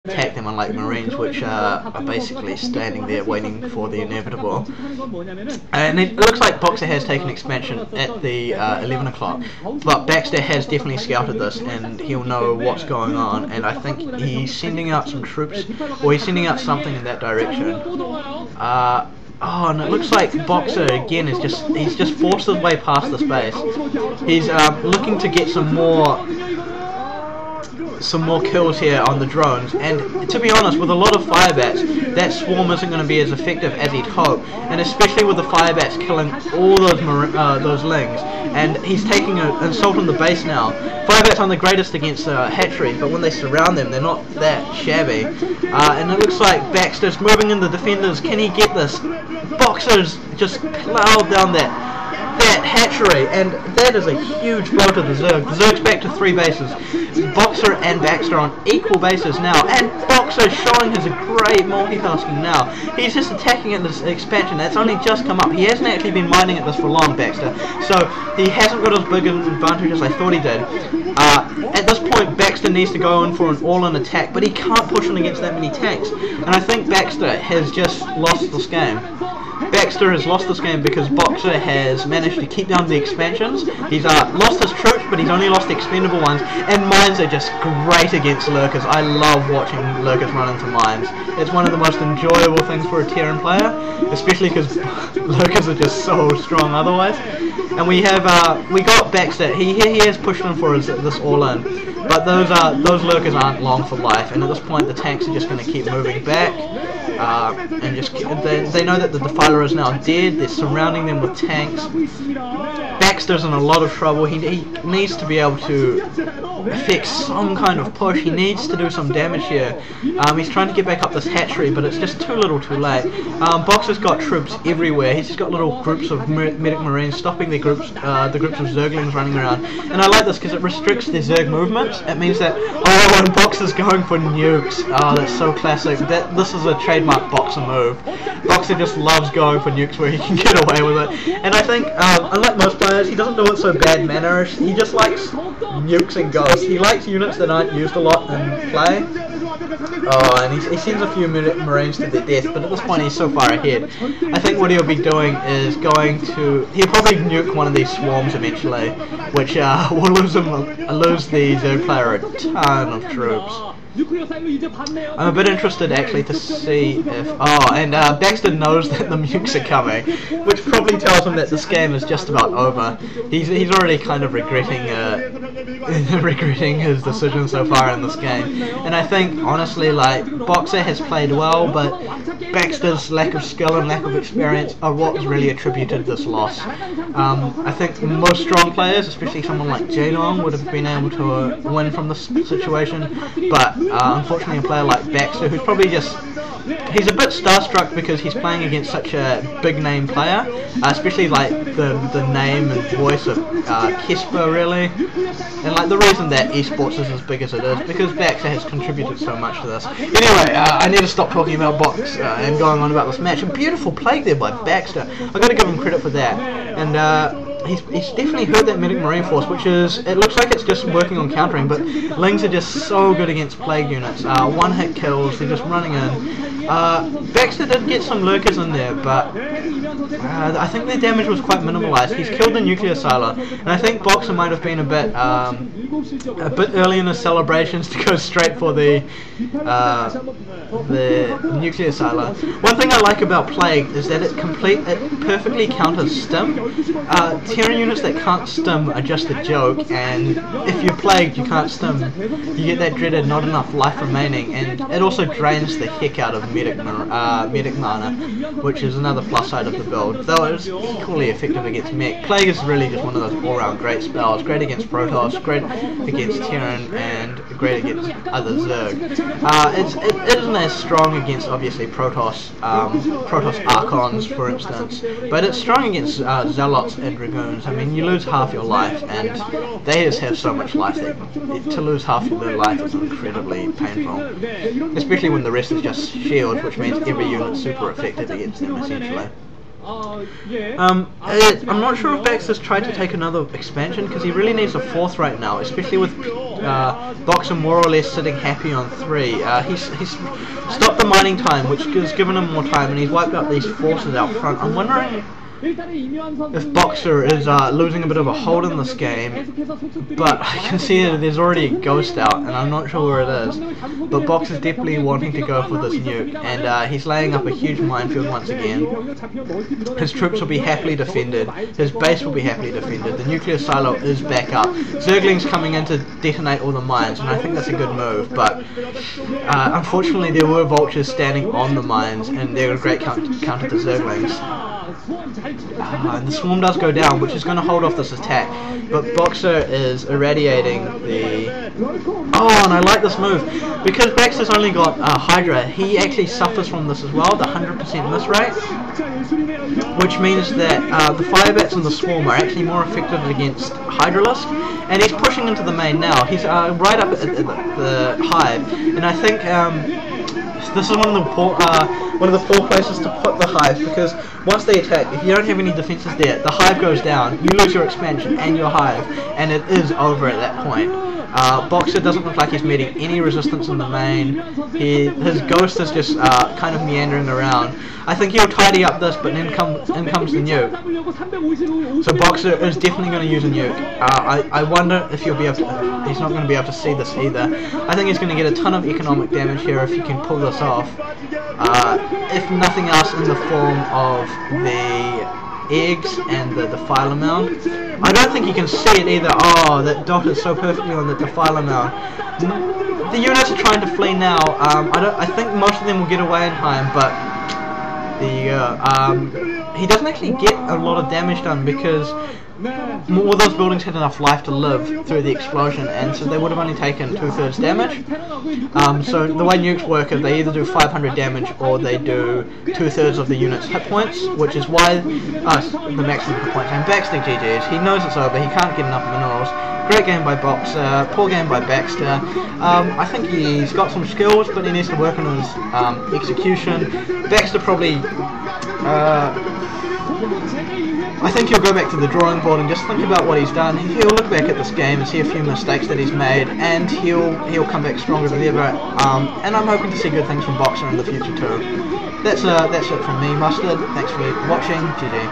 attack them, unlike Marines, which are basically standing there waiting for the inevitable. And it looks like Boxer has taken expansion at the 11 o'clock, but Baxter has definitely scouted this and he'll know what's going on, and I think he's sending out some troops, or he's sending out something in that direction. Oh, and it looks like Boxer again is he's just forced his way past the space. He's looking to get some more kills here on the drones, and to be honest, with a lot of firebats, that swarm isn't going to be as effective as he'd hope, and especially with the firebats killing all those lings, and he's taking an assault on the base now. Firebats aren't the greatest against hatcheries, but when they surround them, they're not that shabby. And it looks like Baxter's moving in the defenders. Can he get this? Boxer's just plowed down that hatchery, and that is a huge blow to the Zerg. The Zerg's back to 3 bases. Boxer and Baxter on equal bases now, and Boxer showing his great multitasking now. He's just attacking at this expansion that's only just come up. He hasn't actually been mining at this for long, Baxter, so he hasn't got as big an advantage as I thought he did. At this point, Baxter needs to go in for an all-in attack, but he can't push in against that many tanks, and I think Baxter has just lost this game. Baxter has lost this game because Boxer has managed to keep down the expansions. He's lost his troops, but he's only lost the expendable ones, and mines are just great against lurkers. I love watching lurkers run into mines. It's one of the most enjoyable things for a Terran player, especially because lurkers are just so strong otherwise. And we got Baxter. He has pushed in for this all-in, but those lurkers aren't long for life, and at this point the tanks are just going to keep moving back. And just they know that the Defiler is now dead. They're surrounding them with tanks. Baxter's in a lot of trouble. He needs to be able to effect some kind of push. He needs to do some damage here. He's trying to get back up this hatchery, but it's just too little too late. Boxer's got troops everywhere. He's just got little groups of medic marines stopping the groups of Zerglings running around. And I like this because it restricts their Zerg movements. It means that, when Boxer's going for nukes, that's so classic. This is a trademark Boxer move. Boxer just loves going for nukes where he can get away with it. And I think, unlike most players, he doesn't do it so bad mannerish. He just likes nukes and ghosts. He likes units that aren't used a lot in play. Oh, and he sends a few Marines to their death, but at this point he's so far ahead. I think what he'll be doing is he'll probably nuke one of these swarms eventually, which will lose the Zerg player a ton of troops. I'm a bit interested actually to see if... and Baxter knows that the nukes are coming, which probably tells him that this game is just about over. He's already kind of regretting his decision so far in this game. And I think, honestly, like, Boxer has played well, but Baxter's lack of skill and lack of experience are what's really attributed this loss. I think most strong players, especially someone like Jadong, would have been able to win from this situation, but unfortunately a player like Baxter, who's probably he's a bit starstruck because he's playing against such a big name player, especially like the name and voice of Kesper really, and like the reason that esports is as big as it is because Baxter has contributed so much to this. Anyway, I need to stop talking about Box and going on about this match. A beautiful play there by Baxter. I've got to give him credit for that, and he's definitely hurt that medic marine force, which it looks like it's just working on countering, but Lings are just so good against plague units. One hit kills, they're just running in. Baxter did get some lurkers in there, but I think their damage was quite minimalized. He's killed the nuclear silo, and I think Boxer might have been a bit early in his celebrations to go straight for the nuclear silo. One thing I like about Plague is that it perfectly counters stim. Terran units that can't stim are just a joke, and if you're Plagued you can't stim, you get that dreaded not enough life remaining, and it also drains the heck out of medic mana, which is another plus side of the build, though it's equally effective against mech. Plague is really just one of those all-round great spells, great against Protoss, great against Terran, and great against other Zerg. It isn't as strong against, obviously, Protoss Archons, for instance, but it's strong against Zealots and Dragoons. I mean, you lose half your life, and they just have so much life that to lose half of their life is incredibly painful, especially when the rest is just shields, which means every unit's super effective against them, essentially. I'm not sure if Baxter's tried to take another expansion, because he really needs a 4th right now, especially with Boxer more or less sitting happy on 3. He's stopped the mining time, which has given him more time, and he's wiped out these forces out front. I'm wondering if Boxer is losing a bit of a hold in this game, but I can see that there's already a ghost out, and I'm not sure where it is. But Boxer's definitely wanting to go for this nuke, and he's laying up a huge minefield once again. His troops will be happily defended, his base will be happily defended, the nuclear silo is back up, Zerglings coming in to detonate all the mines, and I think that's a good move, but unfortunately there were vultures standing on the mines, and they're a great counter to Zerglings. And the swarm does go down, which is going to hold off this attack, but Boxer is irradiating the... Oh, and I like this move, because Baxter's only got Hydra, he actually suffers from this as well, the 100% miss rate, which means that the Firebats and the swarm are actually more effective against Hydralisk, and he's pushing into the main now. He's right up at the hive, and I think this is one of the poor places to put the hive, because once they attack, if you don't have any defenses there, the hive goes down, you lose your expansion and your hive, and it is over at that point. Boxer doesn't look like he's meeting any resistance in the main. His ghost is just kind of meandering around. I think he'll tidy up this, but then in comes the nuke. So Boxer is definitely going to use a nuke. I wonder if he'll be able to, he's not going to be able to see this either. I think he's going to get a ton of economic damage here if he can pull this off. If nothing else in the form of the eggs and the defiler mound. I don't think you can see it either. Oh, that dot is so perfectly on the defiler mound. The units are trying to flee now. I think most of them will get away in time, but he doesn't actually get a lot of damage done, because more of those buildings had enough life to live through the explosion, and so they would have only taken 2/3 damage. So the way nukes work is they either do 500 damage or they do 2/3 of the unit's hit points, which is why the maximum hit points. And Baxter GG's, he knows it's over, he can't get enough minerals. Great game by Boxer, poor game by Baxter. I think he's got some skills, but he needs to work on his execution. Baxter probably... I think he'll go back to the drawing board and just think about what he's done. He'll look back at this game and see a few mistakes that he's made, and he'll come back stronger than ever. And I'm hoping to see good things from Boxer in the future too. That's it from me, Mustard. Thanks for watching. GG.